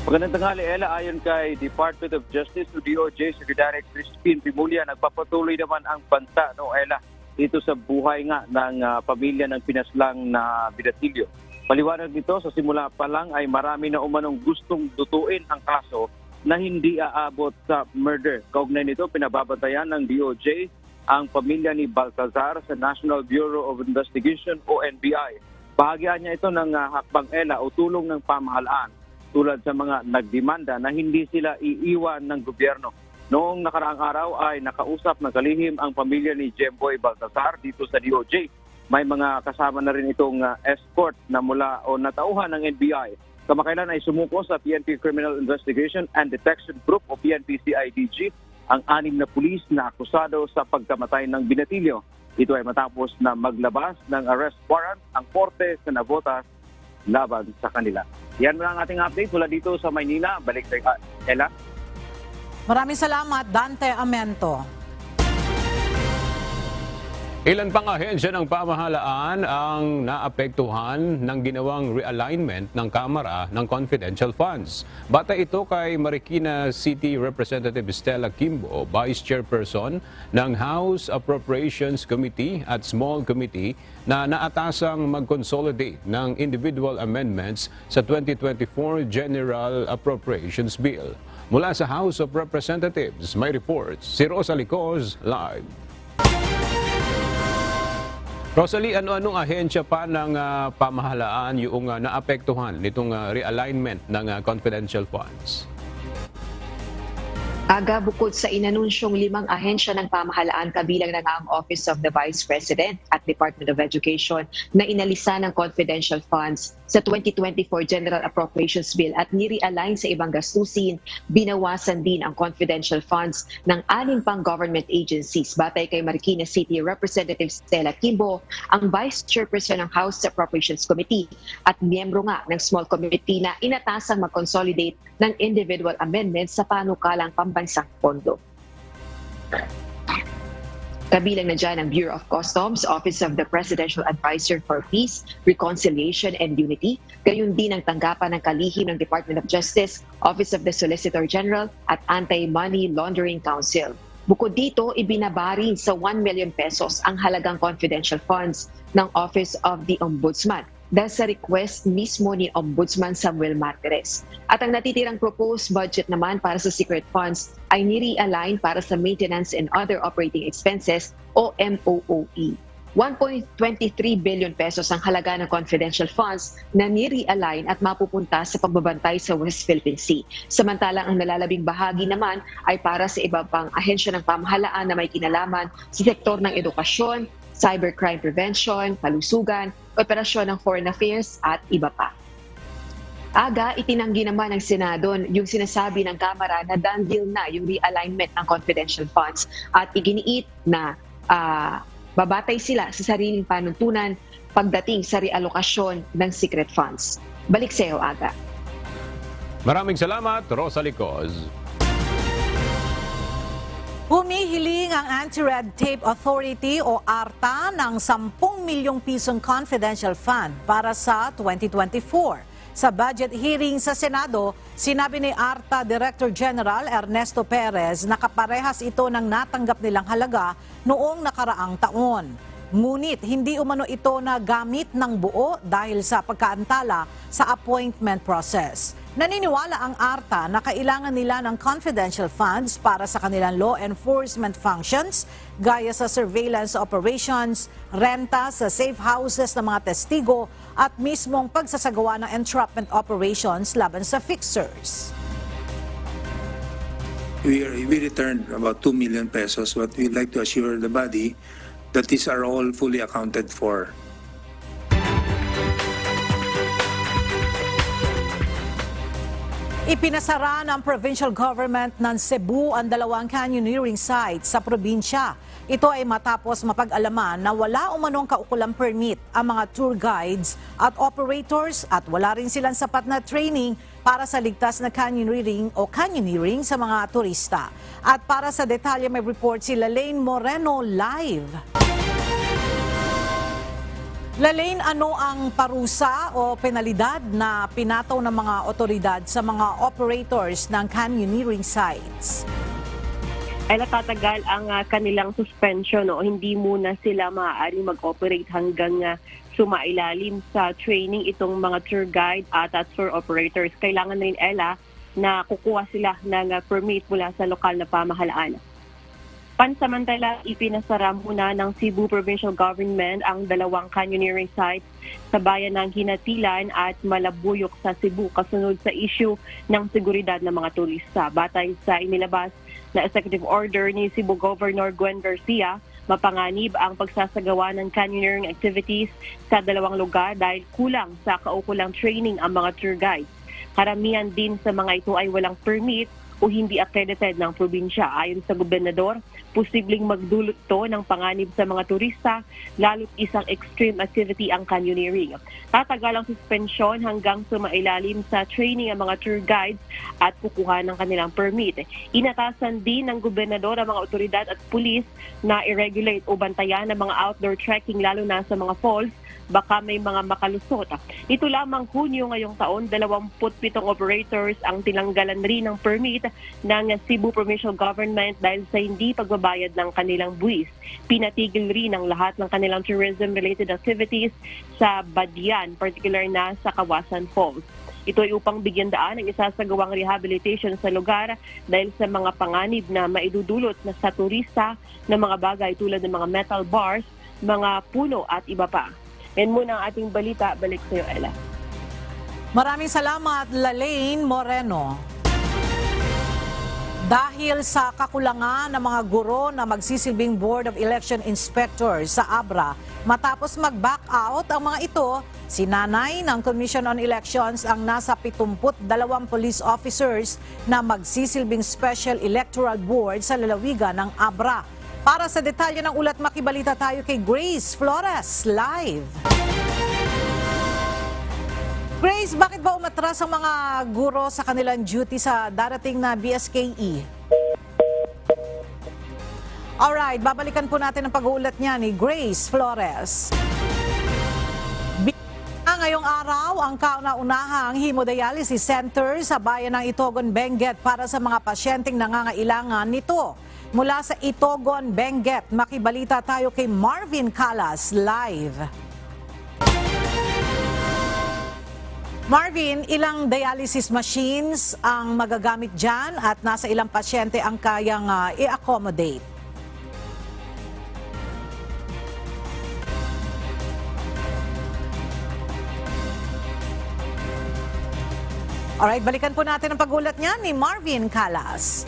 Magandang tanghali, Ella. Ayon kay Department of Justice o DOJ Secretary Crispin Rimulya, nagpapatuloy naman ang banta, Ella, dito sa buhay nga ng pamilya ng pinaslang na binatilyo. Paliwanag nito, sa simula pa lang ay marami na umanong gustong dutuin ang kaso na hindi aabot sa murder. Kaugnay nito, pinababantayan ng DOJ ang pamilya ni Baltazar sa National Bureau of Investigation o NBI. Bahagian niya ito ng hakbang, Ella, o tulong ng pamahalaan tulad sa mga nagdemanda na hindi sila iiwan ng gobyerno. Noong nakaraang araw ay nakausap ng kalihim ang pamilya ni Jemboy Baltazar dito sa DOJ. May mga kasama na rin itong escort na mula o natauhan ng NBI. Kamakailan ay sumuko sa PNP Criminal Investigation and Detection Group o PNP-CIDG ang 6 na pulis na akusado sa pagkamatay ng binatilyo. Ito ay matapos na maglabas ng arrest warrant ang korte sa Navotas laban sa kanila. Yan muna ang ating update mula dito sa Maynila. Balik kay Ella. Maraming salamat, Dante Amento. Ilan pang ahensya ng pamahalaan ang naapektuhan ng ginawang realignment ng Kamara ng confidential funds. Batay ito kay Marikina City Representative Stella Kimbo, Vice Chairperson ng House Appropriations Committee at Small Committee na naatasang mag-consolidate ng individual amendments sa 2024 General Appropriations Bill. Mula sa House of Representatives, may reports si Rosa Licos live. Rosalie, ano-anong ahensya pa ng pamahalaan yung naapektuhan nitong realignment ng confidential funds? Aga, bukod sa inanunsyong 5 ahensya ng pamahalaan kabilang na ang Office of the Vice President at Department of Education na inalisa ng confidential funds sa 2024 General Appropriations Bill at ni-realign sa ibang gastusin, binawasan din ang confidential funds ng 6 pang government agencies. Batay kay Marikina City Representative Stella Kimbo, ang Vice Chairperson ng House Appropriations Committee at miyembro nga ng Small Committee na inatasang mag-consolidate ng individual amendments sa panukalang pambansang pondo. Kabilang na dyan ang Bureau of Customs, Office of the Presidential Advisor for Peace, Reconciliation and Unity, gayon din ang tanggapan ng kalihim ng Department of Justice, Office of the Solicitor General at Anti-Money Laundering Council. Bukod dito, ibinabari sa 1 million pesos ang halagang confidential funds ng Office of the Ombudsman. dahil sa request mismo ni Ombudsman Samuel Martires. At ang natitirang proposed budget naman para sa secret funds ay ni-realign para sa maintenance and other operating expenses o MOOE. 1.23 billion pesos ang halaga ng confidential funds na ni-realign at mapupunta sa pagbabantay sa West Philippine Sea. Samantalang ang nalalabing bahagi naman ay para sa iba pang ahensya ng pamahalaan na may kinalaman sa sektor ng edukasyon, cybercrime prevention, kalusugan, operasyon ng foreign affairs at iba pa. Aga, itinanggi naman ng Senado yung sinasabi ng Kamara na done deal na yung realignment ng confidential funds at iginiit na babatay sila sa sariling panuntunan pagdating sa realokasyon ng secret funds. Balik sa iyo, Aga. Maraming salamat, Rosa Licoz. Humihiling ang Anti-Red Tape Authority o ARTA ng 10 milyong pisong confidential fund para sa 2024. Sa budget hearing sa Senado, sinabi ni ARTA Director General Ernesto Perez na kaparehas ito ng natanggap nilang halaga noong nakaraang taon. Ngunit hindi umano ito na gamit ng buo dahil sa pagkaantala sa appointment process. Naniniwala ang ARTA na kailangan nila ng confidential funds para sa kanilang law enforcement functions gaya sa surveillance operations, renta sa safe houses ng mga testigo at mismong pagsasagawa ng entrapment operations laban sa fixers. We returned about 2 million pesos. What we'd like to assure the body that these are all fully accounted for. Ipinasara ng provincial government ng Cebu ang 2 canyoneering sites sa probinsya. Ito ay matapos mapag-alaman na wala umanong kaukulang permit ang mga tour guides at operators at wala rin silang sapat na training para sa ligtas na canyoneering sa mga turista. At para sa detalye may report si Lalaine Moreno live. Lalaine, ano ang parusa o penalidad na pinataw ng mga otoridad sa mga operators ng canyoneering sites? Ay natatagal ang kanilang suspension. Hindi muna sila maaaring mag-operate hanggang sumailalim sa training itong mga tour guide at tour operators. Kailangan rin, Ella, na kukuha sila ng permit mula sa lokal na pamahalaan. Pansamantala, ipinasara muna ng Cebu Provincial Government ang 2 canyoneering sites sa bayan ng Hinatilan at Malabuyok sa Cebu kasunod sa issue ng seguridad ng mga turista. Batay sa inilabas na executive order ni Cebu Governor Gwen Garcia, mapanganib ang pagsasagawa ng canyoneering activities sa 2 lugar dahil kulang sa kaukulang training ang mga tour guides. Karamihan din sa mga ito ay walang permit o hindi accredited ng probinsya. Ayon sa gobernador, posibleng magdulot to ng panganib sa mga turista, lalo't isang extreme activity ang canyoneering. Tatagal ang suspensyon hanggang sumailalim sa training ang mga tour guides at kukuha ng kanilang permit. Inatasan din ng gobernador ang mga otoridad at pulis na i-regulate o bantayan ang mga outdoor trekking lalo na sa mga falls, baka may mga makalusot. Ito lamang Hunyo ngayong taon, 27 operators ang tinanggalan rin ng permit ng Cebu Provincial Government dahil sa hindi pagbabayad ng kanilang buwis. Pinatigil rin ang lahat ng kanilang tourism-related activities sa Badian, particular na sa Kawasan Falls. Ito ay upang bigyan daan ang isasagawang rehabilitation sa lugar dahil sa mga panganib na maidudulot na sa turista ng mga bagay tulad ng mga metal bars, mga puno at iba pa. Yan muna ang ating balita. Balik sa iyo, Ella. Maraming salamat, Lalaine Moreno. Dahil sa kakulangan ng mga guro na magsisilbing Board of Election Inspectors sa Abra, matapos mag-back out ang mga ito, sinanay ng Commission on Elections ang nasa 72 police officers na magsisilbing Special Electoral Board sa lalawigan ng Abra. Para sa detalye ng ulat, makibalita tayo kay Grace Flores live. Grace, bakit ba umatras ang mga guro sa kanilang duty sa darating na BSKE? Alright, babalikan po natin ang pag-uulat niya ni Grace Flores. Ngayong araw, ang kauna-unahang hemodialysis center sa bayan ng Itogon, Benguet para sa mga pasyenteng nangangailangan nito. Mula sa Itogon, Benguet, makibalita tayo kay Marvin Calas live. Marvin, ilang dialysis machines ang magagamit dyan at nasa ilang pasyente ang kayang i-accommodate? Alright, balikan po natin ang pag-ulat niya ni Marvin Calas.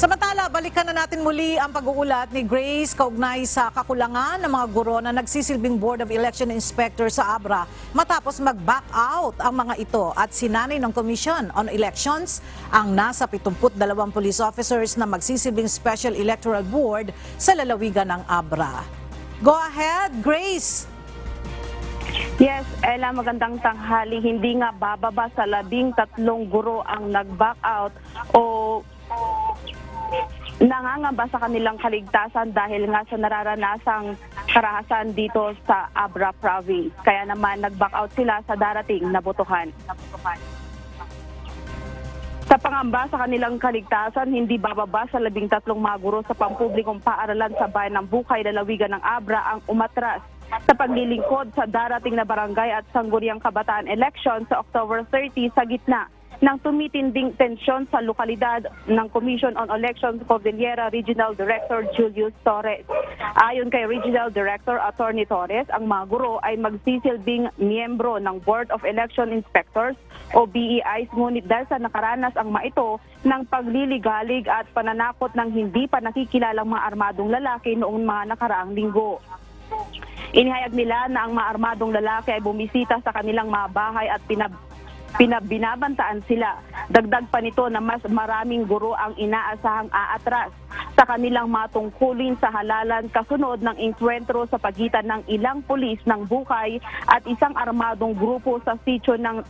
Samantala, balikan na natin muli ang pag-uulat ni Grace kaugnay sa kakulangan ng mga guro na nagsisilbing Board of Election Inspector sa Abra matapos mag-back out ang mga ito at sinanay ng Commission on Elections ang nasa 72 police officers na magsisilbing Special Electoral Board sa lalawigan ng Abra. Go ahead, Grace! Yes, Ella, magandang tanghali. Hindi nga bababa sa 13 guro ang nag-back out o nangangamba sa kanilang kaligtasan dahil nga sa nararanasang karahasan dito sa Abra Province. Kaya naman nag-back out sila sa darating na botohan. Sa pangamba sa kanilang kaligtasan, hindi bababa sa 13 mga guro sa pampublikong paaralan sa bayan ng Bukay, lalawigan ng Abra ang umatras sa paglilingkod sa darating na barangay at sangguniang kabataan election sa October 30 sa gitna ng tumitinding tensyon sa lokalidad ng Commission on Elections Cordillera Regional Director Julius Torres. Ayon kay Regional Director Attorney Torres, ang mga guro ay magsisilbing miyembro ng Board of Election Inspectors o BEIs, ngunit dahil sa nakaranas ang mga ito ng pagliligalig at pananakot ng hindi pa nakikilalang mga armadong lalaki noong mga nakaraang linggo. Inihayag nila na ang mga armadong lalaki ay bumisita sa kanilang mga bahay at binabantaan sila. Dagdag pa nito na mas maraming guro ang inaasahang aatras sa kanilang matungkulin sa halalan kasunod ng enkwentro sa pagitan ng ilang pulis ng Bukay at isang armadong grupo sa sitio ng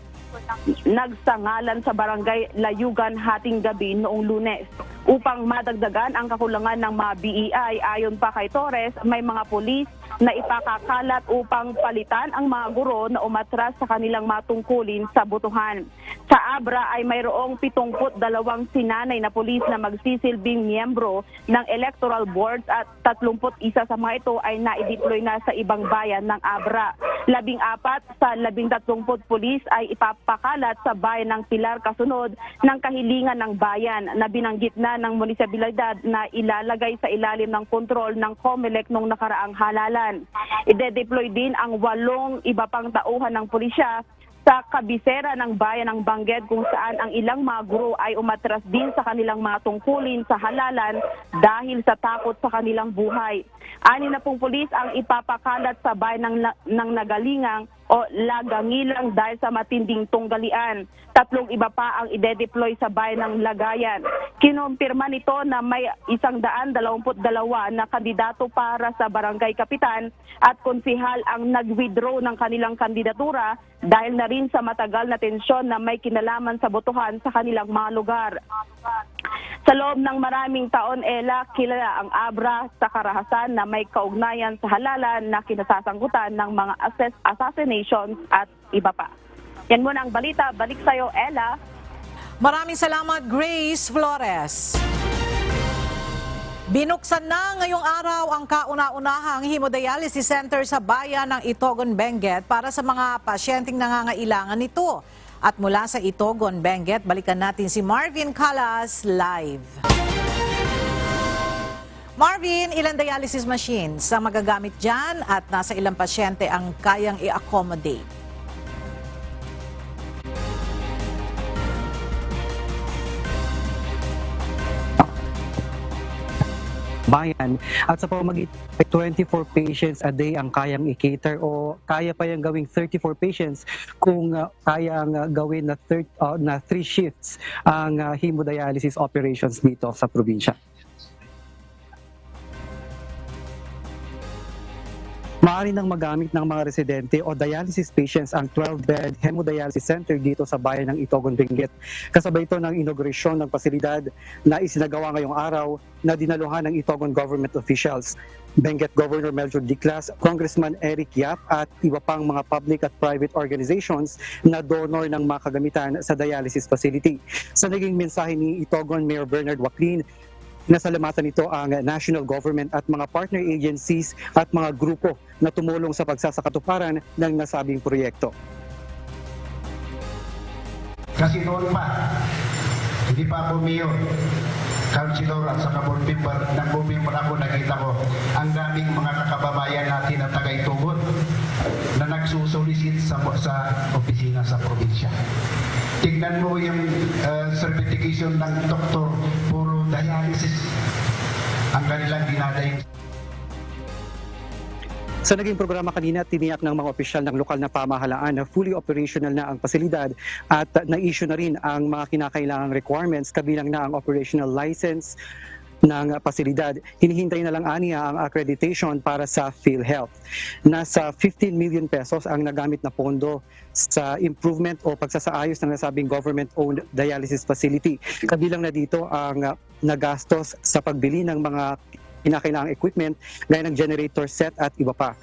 nagsangalan sa barangay Layugan hating gabi noong Lunes. Upang madagdagan ang kakulangan ng mga BEI, ayon pa kay Torres, may mga pulis na ipakakalat upang palitan ang mga guro na umatras sa kanilang matungkulin sa botohan. Sa Abra ay mayroong 72 sinanay na pulis na magsisilbing miyembro ng Electoral Board at 31 sa mga ito ay naideploy na sa ibang bayan ng Abra. 14 sa 13 pulis ay ipapakalat sa bayan ng Pilar kasunod ng kahilingan ng bayan na binanggit na ng munisipalidad na ilalagay sa ilalim ng kontrol ng COMELEC nung nakaraang halalan. Ide-deploy din ang 8 iba pang tauhan ng pulisya sa kabisera ng bayan ng Bangged kung saan ang ilang mga guro ay umatras din sa kanilang mga tungkulin sa halalan dahil sa takot sa kanilang buhay. 6 pulis ang ipapakalat sa bayan ng Nagalingang o Lagangilang dahil sa matinding tunggalian. 3 iba pa ang ide-deploy sa bayan ng Lagayan. Kinumpirma nito na may 122 na kandidato para sa barangay kapitan at konsehal ang nag-withdraw ng kanilang kandidatura dahil na rin sa matagal na tensyon na may kinalaman sa botohan sa kanilang mga lugar. Sa loob ng maraming taon, Ella, kilala ang Abra sa karahasan na may kaugnayan sa halalan na kinasasangkutan ng mga assassinations at iba pa. Yan muna ang balita. Balik sa'yo, Ella. Maraming salamat, Grace Flores. Binuksan na ngayong araw ang kauna-unahang hemodialysis center sa bayan ng Itogon, Benguet para sa mga pasyenteng nangangailangan nito. At mula sa Itogon, Benguet, balikan natin si Marvin Calas live. Marvin, ilang dialysis machines ang magagamit dyan at nasa ilang pasyente ang kayang i-accommodate? Bayan at sa pamamagitan 24 patients a day ang kayang i-cater o kaya pa yung gawing 34 patients kung kaya ang gawin na 3 shifts ang hemodialysis operations dito sa probinsya. Maaari nang magamit ng mga residente o dialysis patients ang 12-bed hemodialysis center dito sa bayan ng Itogon, Benguet. Kasabay ito ng inaugurasyon ng pasilidad na isinagawa ngayong araw na dinaluhan ng Itogon government officials. Benguet Governor Melchor Diclas, Congressman Eric Yap at iba pang mga public at private organizations na donor ng mga kagamitan sa dialysis facility. Sa naging mensahe ni Itogon Mayor Bernard Waclin, Nasalamatan nito ang national government at mga partner agencies at mga grupo na tumulong sa pagsasakatuparan ng nasabing proyekto. Kasi noon pa, hindi pa ako mayor, councilor at saka board member, ako nakita ko ang daming mga kakababayan natin na tagay-tugod na nagsusolicit sa opisina sa probinsya. Tignan mo yung certification ng doktor, puro dialysis ang kanilang dinadaing. Sa naging programa kanina, tiniyak ng mga opisyal ng lokal na pamahalaan na fully operational na ang pasilidad at na-issue na rin ang mga kinakailangang requirements kabilang na ang operational license ng pasilidad. Hinihintay na lang aniya ang accreditation para sa PhilHealth. Nasa 15 million pesos ang nagamit na pondo sa improvement o pagsasaayos ng nasabing government-owned dialysis facility. Kabilang na dito ang nagastos sa pagbili ng mga kinakailangang equipment gaya ng generator set at iba pa.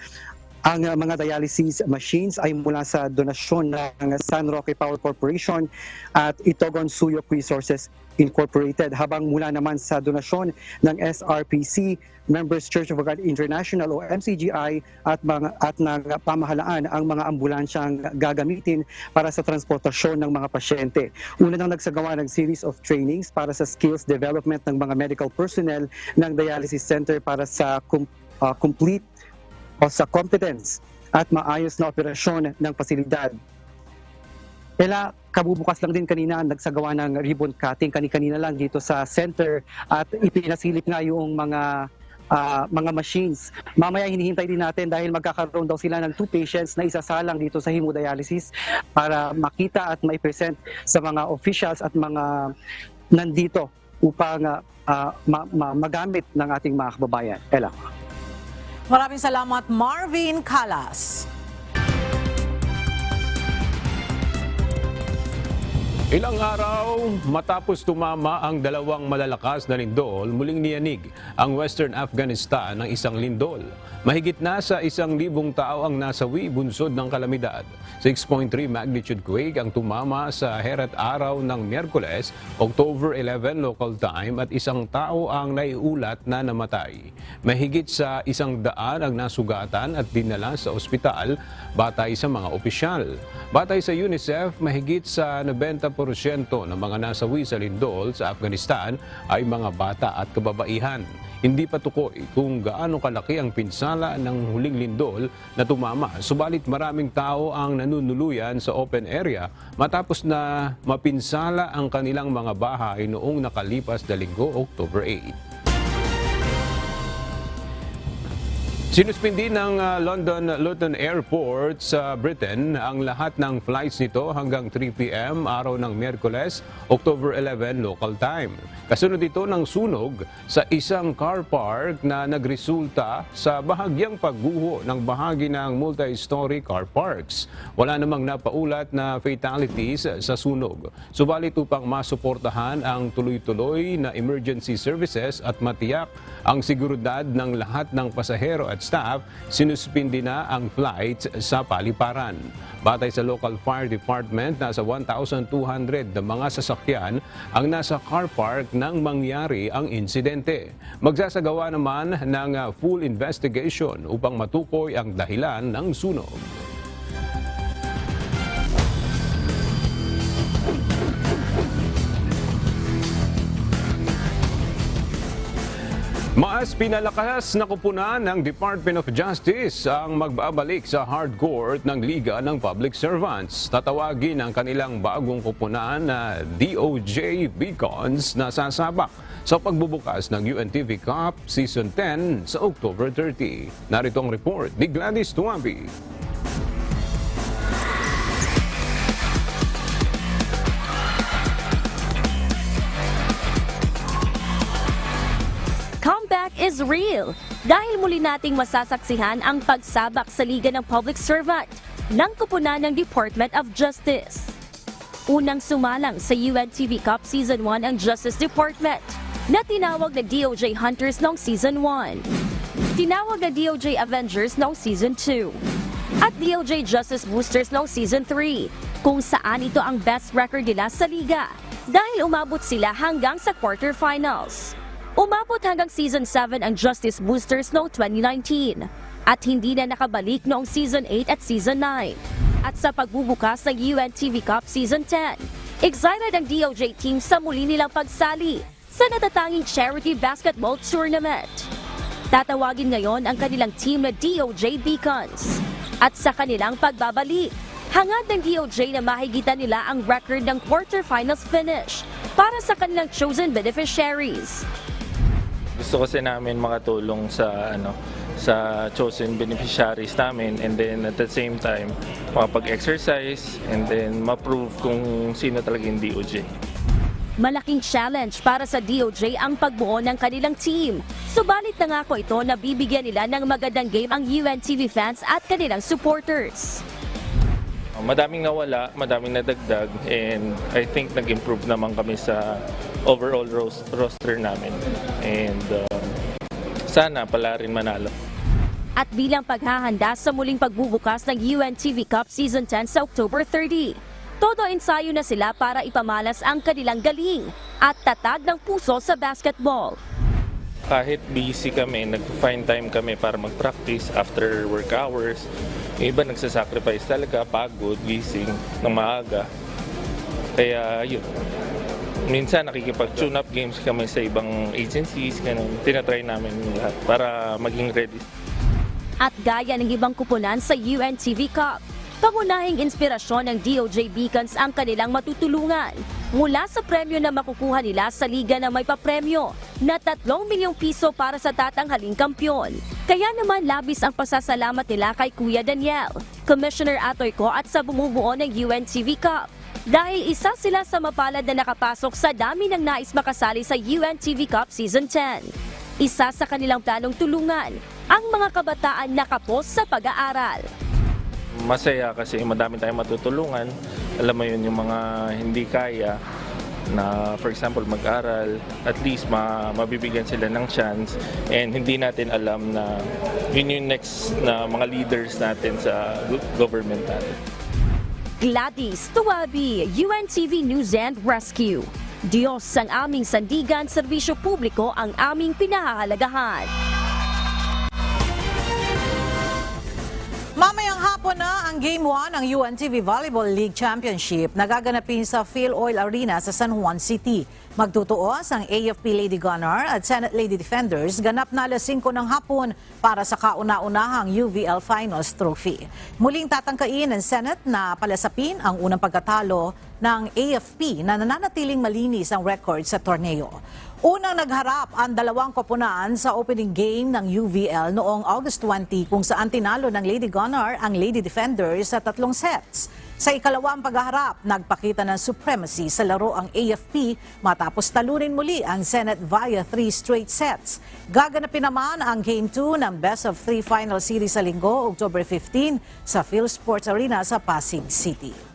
Ang mga dialysis machines ay mula sa donasyon ng San Roque Power Corporation at Itogon Suyok Resources Incorporated, habang mula naman sa donasyon ng SRPC, Members Church of God International o MCGI at ng pamahalaan ang mga ambulansyang gagamitin para sa transportasyon ng mga pasyente. Una nang nagsagawa ng series of trainings para sa skills development ng mga medical personnel ng dialysis center para sa complete o sa competence at maayos na operasyon ng pasilidad. Kaya kabubukas lang din kanina nagsagawa ng ribbon cutting kanina lang dito sa center at ipinasilip nga yung mga machines. Mamaya hinihintay din natin dahil magkakaroon daw sila ng 2 patients na isasalang dito sa hemodialysis para makita at maipresent sa mga officials at mga nandito upang magamit ng ating mga kababayan. Ella. Maraming salamat, Marvin Calas. Ilang araw matapos tumama ang dalawang malalakas na lindol, muling niyanig ang Western Afghanistan ng isang lindol. Mahigit na sa 1,000 tao ang nasawi bunsod ng kalamidad. 6.3 magnitude quake ang tumama sa heret araw ng Miyerkules, October 11 local time at 1 tao ang naiulat na namatay. Mahigit sa 100 ang nasugatan at dinala sa ospital batay sa mga opisyal. Batay sa UNICEF, mahigit sa 90% ng mga nasawi sa lindol sa Afghanistan ay mga bata at kababaihan. Hindi pa tukoy kung gaano kalaki ang pinsala ng huling lindol na tumama, subalit maraming tao ang nanunuluyan sa open area matapos na mapinsala ang kanilang mga bahay noong nakalipas na linggo, October 8. Sinuspindi ng London Luton Airport sa Britain ang lahat ng flights nito hanggang 3 p.m. araw ng Miyerkules, October 11 local time. Kasunod ito ng sunog sa isang car park na nagresulta sa bahagyang pagguho ng bahagi ng multi-story car parks. Wala namang napaulat na fatalities sa sunog. Subalit upang masuportahan ang tuloy-tuloy na emergency services at matiyak ang seguridad ng lahat ng pasahero at staff, sinuspindi na ang flights sa paliparan. Batay sa local fire department, nasa 1,200 na mga sasakyan ang nasa car park nang mangyari ang insidente. Magsasagawa naman ng full investigation upang matukoy ang dahilan ng sunog. Mas pinalakas na kupunan ng Department of Justice ang magbabalik sa hard court ng Liga ng Public Servants. Tatawagin ang kanilang bagong kupunan na DOJ Beacons na sasabak sa pagbubukas ng UNTV Cup Season 10 sa October 30. Narito ang report ni Gladys Tuambi. Comeback is real dahil muli nating masasaksihan ang pagsabak sa Liga ng Public Servant ng kupunan ng Department of Justice. Unang sumalang sa UNTV Cup Season 1 ang Justice Department na tinawag na DOJ Hunters noong Season 1. Tinawag na DOJ Avengers noong Season 2. At DOJ Justice Boosters noong Season 3 kung saan ito ang best record nila sa Liga dahil umabot sila hanggang sa quarterfinals. Umabot hanggang Season 7 ang Justice Boosters noong 2019 at hindi na nakabalik noong Season 8 at Season 9. At sa pagbubukas ng UNTV Cup Season 10, excited ang DOJ team sa muli nilang pagsali sa natatanging charity basketball tournament. Tatawagin ngayon ang kanilang team na DOJ Beacons. At sa kanilang pagbabalik, hangad ng DOJ na mahigitan nila ang record ng quarterfinals finish para sa kanilang chosen beneficiaries. Gusto kasi namin makatulong sa sa chosen beneficiaries namin, and then at the same time makapag-exercise and then ma-prove kung sino talaga yung DOJ. Malaking challenge para sa DOJ ang pagbuo ng kanilang team. Subalit nangako ito na bibigyan nila ng magandang game ang UNTV fans at kanilang supporters. Madaming nawala, madaming nadagdag, and I think nag-improve naman kami sa overall roster namin. And sana pala rin manalo. At bilang paghahanda sa muling pagbubukas ng UNTV Cup Season 10 sa October 30, todo ensayo na sila para ipamalas ang kanilang galing at tatag ng puso sa basketball. Kahit busy kami, nag-find time kami para mag-practice after work hours. Yung iba nagsasacrifice talaga, pagod, gising ng maaga. Kaya yun. Minsan nakikipag-tune up games kami sa ibang agencies, ganun. Tinatry namin lahat para maging ready. At gaya ng ibang kupunan sa UNTV Cup, pangunahing inspirasyon ng DOJ Beacons ang kanilang matutulungan mula sa premyo na makukuha nila sa liga na may papremyo na 3 milyong piso para sa tatanghaling kampyon. Kaya naman labis ang pasasalamat nila kay Kuya Daniel, Commissioner Atoyco at sa bumubuo ng UNTV Cup dahil isa sila sa mapalad na nakapasok sa dami ng nais makasali sa UNTV Cup Season 10. Isa sa kanilang planong tulungan ang mga kabataan na kapos sa pag-aaral. Masaya kasi madami tayong matutulungan. Alam mo yun, yung mga hindi kaya na for example mag-aral, at least mabibigyan sila ng chance, and hindi natin alam na yun yung next na mga leaders natin sa government natin. Gladys Tuwabi, UNTV News and Rescue. Diyos ang aming sandigan, serbisyo publiko ang aming pinahahalagahan. Mamayang hapon na ang Game 1 ng UNTV Volleyball League Championship na gaganapin sa Phil Oil Arena sa San Juan City. Magtutuos ang AFP Lady Gunner at Senate Lady Defenders ganap na alas 5 ng hapon para sa kauna-unahang UVL Finals Trophy. Muling tatangkain ng Senate na palasapin ang unang pagkatalo ng AFP na nananatiling malinis ang record sa torneo. Unang nagharap ang dalawang koponan sa opening game ng UVL noong August 20 kung saan tinalo ng Lady Gunner ang Lady Defenders sa 3 sets. Sa ikalawang paghaharap, nagpakita ng supremacy sa laro ang AFP matapos talunin muli ang Senate via 3 straight sets. Gaganapin naman ang Game 2 ng Best of 3 Final Series sa linggo, October 15 sa Phil Sports Arena sa Pasig City.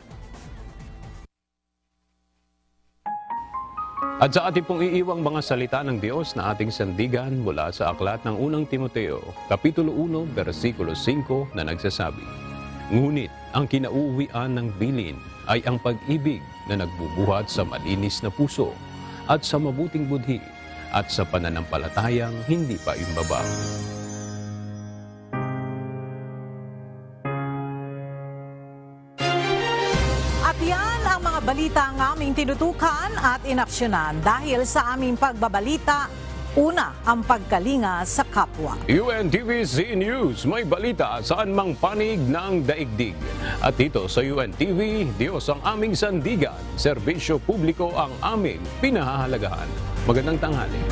At sa ating pong iiwang mga salita ng Diyos na ating sandigan mula sa aklat ng unang Timoteo, Kapitulo 1, versikulo 5 na nagsasabi, "Ngunit ang kinauuwian ng bilin ay ang pag-ibig na nagbubuhat sa malinis na puso at sa mabuting budhi at sa pananampalatayang hindi pa imbaba." At yan ang mga balita ang aming tinutukan at inaksyonan dahil sa aming pagbabalita, una ang pagkalinga sa kapwa. UNTV Z News, may balita saan mang panig ng daigdig. At dito sa UNTV, Diyos ang aming sandigan, serbisyo publiko ang aming pinahahalagahan. Magandang tanghali.